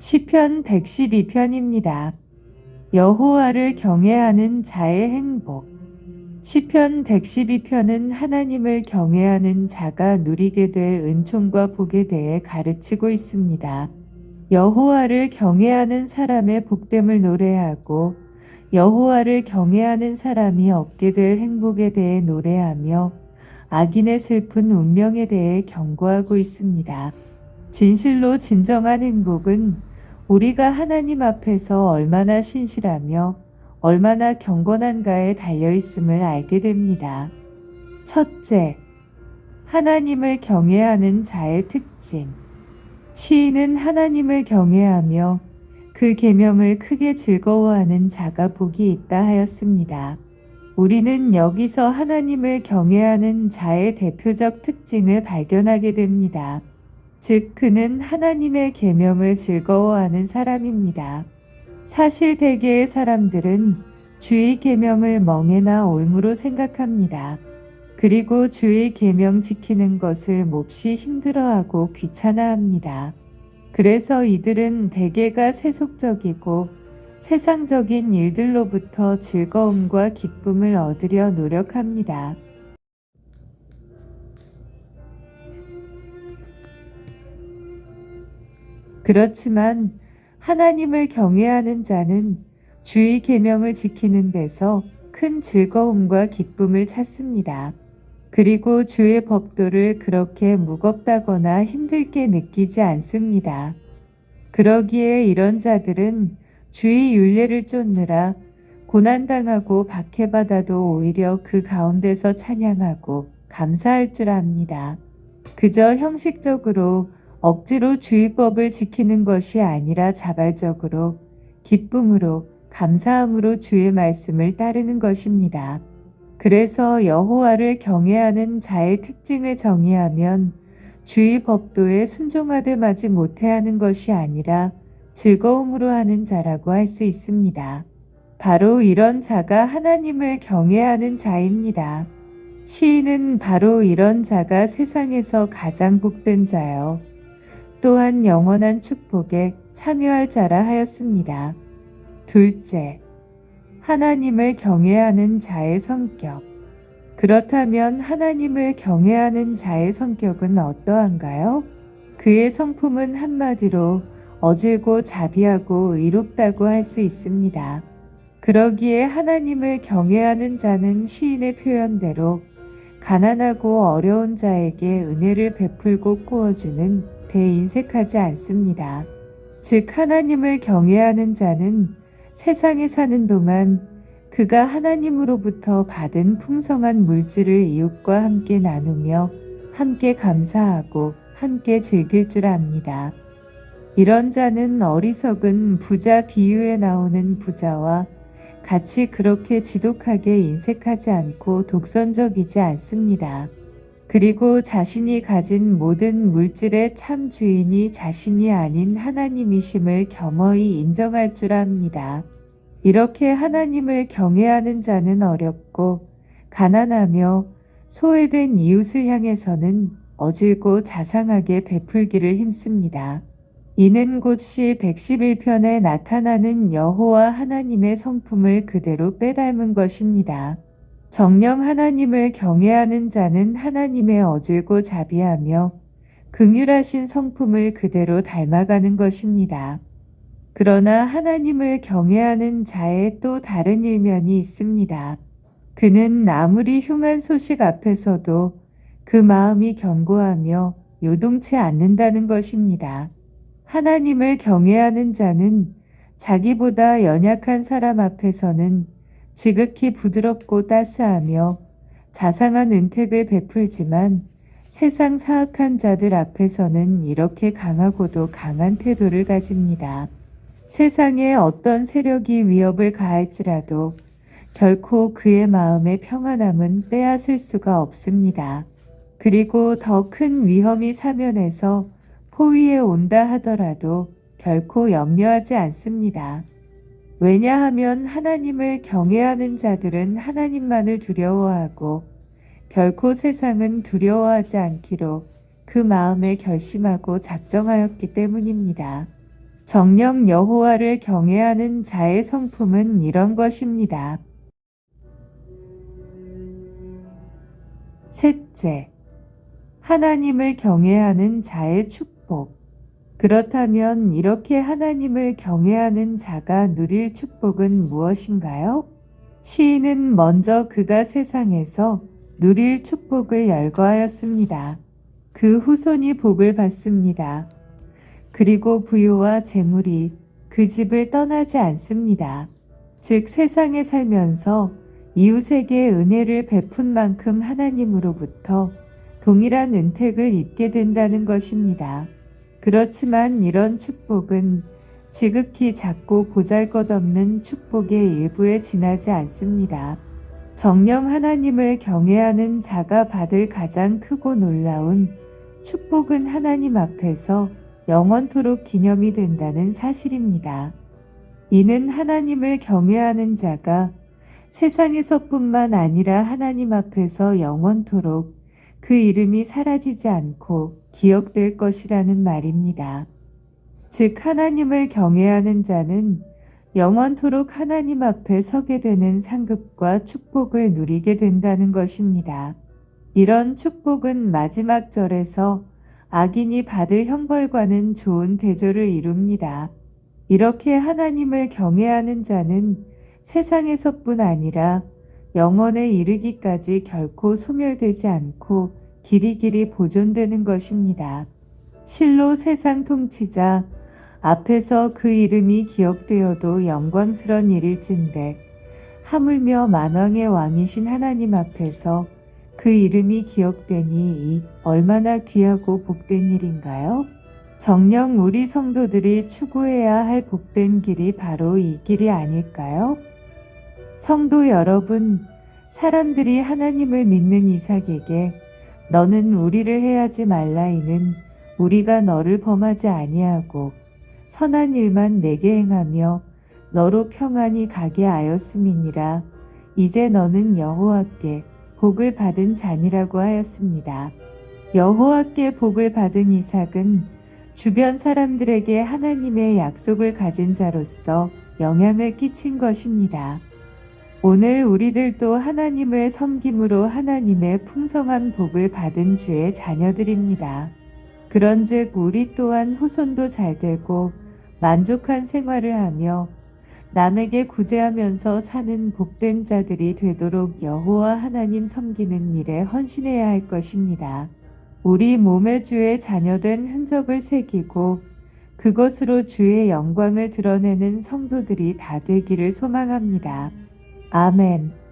시편 112편입니다. 여호와를 경외하는 자의 행복. 시편 112편은 하나님을 경외하는 자가 누리게 될 은총과 복에 대해 가르치고 있습니다. 여호와를 경외하는 사람의 복됨을 노래하고 여호와를 경외하는 사람이 얻게 될 행복에 대해 노래하며 악인의 슬픈 운명에 대해 경고하고 있습니다. 진실로 진정한 행복은 우리가 하나님 앞에서 얼마나 신실하며 얼마나 경건한가에 달려있음을 알게 됩니다. 첫째, 하나님을 경외하는 자의 특징. 시인은 하나님을 경외하며 그 계명을 크게 즐거워하는 자가 복이 있다 하였습니다. 우리는 여기서 하나님을 경외하는 자의 대표적 특징을 발견하게 됩니다. 즉 그는 하나님의 계명을 즐거워하는 사람입니다. 사실 대개의 사람들은 주의 계명을 멍해나 올무로 생각합니다. 그리고 주의 계명 지키는 것을 몹시 힘들어하고 귀찮아합니다. 그래서 이들은 대개가 세속적이고 세상적인 일들로부터 즐거움과 기쁨을 얻으려 노력합니다. 그렇지만 하나님을 경외하는 자는 주의 계명을 지키는 데서 큰 즐거움과 기쁨을 찾습니다. 그리고 주의 법도를 그렇게 무겁다거나 힘들게 느끼지 않습니다. 그러기에 이런 자들은 주의 율례를 쫓느라 고난당하고 박해받아도 오히려 그 가운데서 찬양하고 감사할 줄 압니다. 그저 형식적으로 억지로 주의법을 지키는 것이 아니라 자발적으로 기쁨으로 감사함으로 주의 말씀을 따르는 것입니다. 그래서 여호와를 경외하는 자의 특징을 정의하면 주의 법도에 순종하되 마지 못해 하는 것이 아니라 즐거움으로 하는 자라고 할 수 있습니다. 바로 이런 자가 하나님을 경외하는 자입니다. 시인은 바로 이런 자가 세상에서 가장 복된 자요. 또한 영원한 축복에 참여할 자라 하였습니다. 둘째, 하나님을 경외하는 자의 성격. 그렇다면 하나님을 경외하는 자의 성격은 어떠한가요? 그의 성품은 한마디로 어질고 자비하고 의롭다고 할 수 있습니다. 그러기에 하나님을 경외하는 자는 시인의 표현대로 가난하고 어려운 자에게 은혜를 베풀고 꾸어주는 대인색하지 않습니다. 즉 하나님을 경외하는 자는 세상에 사는 동안 그가 하나님으로부터 받은 풍성한 물질을 이웃과 함께 나누며 함께 감사하고 함께 즐길 줄 압니다. 이런 자는 어리석은 부자 비유에 나오는 부자와 같이 그렇게 지독하게 인색하지 않고 독선적이지 않습니다. 그리고 자신이 가진 모든 물질의 참 주인이 자신이 아닌 하나님이심을 겸허히 인정할 줄 압니다. 이렇게 하나님을 경외하는 자는 어렵고 가난하며 소외된 이웃을 향해서는 어질고 자상하게 베풀기를 힘씁니다. 이는 곧 시 111편에 나타나는 여호와 하나님의 성품을 그대로 빼닮은 것입니다. 정녕 하나님을 경외하는 자는 하나님의 어질고 자비하며 긍휼하신 성품을 그대로 닮아가는 것입니다. 그러나 하나님을 경외하는 자의 또 다른 일면이 있습니다. 그는 아무리 흉한 소식 앞에서도 그 마음이 견고하며 요동치 않는다는 것입니다. 하나님을 경외하는 자는 자기보다 연약한 사람 앞에서는 지극히 부드럽고 따스하며 자상한 은택을 베풀지만 세상 사악한 자들 앞에서는 이렇게 강하고도 강한 태도를 가집니다. 세상에 어떤 세력이 위협을 가할지라도 결코 그의 마음의 평안함은 빼앗을 수가 없습니다. 그리고 더 큰 위험이 사면에서 포위에 온다 하더라도 결코 염려하지 않습니다. 왜냐하면 하나님을 경외하는 자들은 하나님만을 두려워하고 결코 세상은 두려워하지 않기로 그 마음에 결심하고 작정하였기 때문입니다. 정녕 여호와를 경외하는 자의 성품은 이런 것입니다. 셋째, 하나님을 경외하는 자의 축복. 그렇다면 이렇게 하나님을 경외하는 자가 누릴 축복은 무엇인가요? 시인은 먼저 그가 세상에서 누릴 축복을 열거하였습니다. 그 후손이 복을 받습니다. 그리고 부유와 재물이 그 집을 떠나지 않습니다. 즉 세상에 살면서 이웃에게 은혜를 베푼 만큼 하나님으로부터 동일한 은택을 입게 된다는 것입니다. 그렇지만 이런 축복은 지극히 작고 보잘것없는 축복의 일부에 지나지 않습니다. 정녕 하나님을 경외하는 자가 받을 가장 크고 놀라운 축복은 하나님 앞에서 영원토록 기념이 된다는 사실입니다. 이는 하나님을 경외하는 자가 세상에서뿐만 아니라 하나님 앞에서 영원토록 그 이름이 사라지지 않고 기억될 것이라는 말입니다. 즉 하나님을 경외하는 자는 영원토록 하나님 앞에 서게 되는 상급과 축복을 누리게 된다는 것입니다. 이런 축복은 마지막 절에서 악인이 받을 형벌과는 좋은 대조를 이룹니다. 이렇게 하나님을 경외하는 자는 세상에서뿐 아니라 영원에 이르기까지 결코 소멸되지 않고 길이길이 보존되는 것입니다. 실로 세상 통치자 앞에서 그 이름이 기억되어도 영광스런 일일진데 하물며 만왕의 왕이신 하나님 앞에서 그 이름이 기억되니 이 얼마나 귀하고 복된 일인가요? 정녕 우리 성도들이 추구해야 할 복된 길이 바로 이 길이 아닐까요? 성도 여러분, 사람들이 하나님을 믿는 이삭에게 너는 우리를 해하지 말라이는 우리가 너를 범하지 아니하고 선한 일만 내게 행하며 너로 평안히 가게 하였음이니라. 이제 너는 여호와께 복을 받은 자니라고 하였습니다. 여호와께 복을 받은 이삭은 주변 사람들에게 하나님의 약속을 가진 자로서 영향을 끼친 것입니다. 오늘 우리들도 하나님을 섬김으로 하나님의 풍성한 복을 받은 주의 자녀들입니다. 그런즉 우리 또한 후손도 잘되고 만족한 생활을 하며 남에게 구제하면서 사는 복된 자들이 되도록 여호와 하나님 섬기는 일에 헌신해야 할 것입니다. 우리 몸의 주의 자녀된 흔적을 새기고 그것으로 주의 영광을 드러내는 성도들이 다 되기를 소망합니다. 아멘.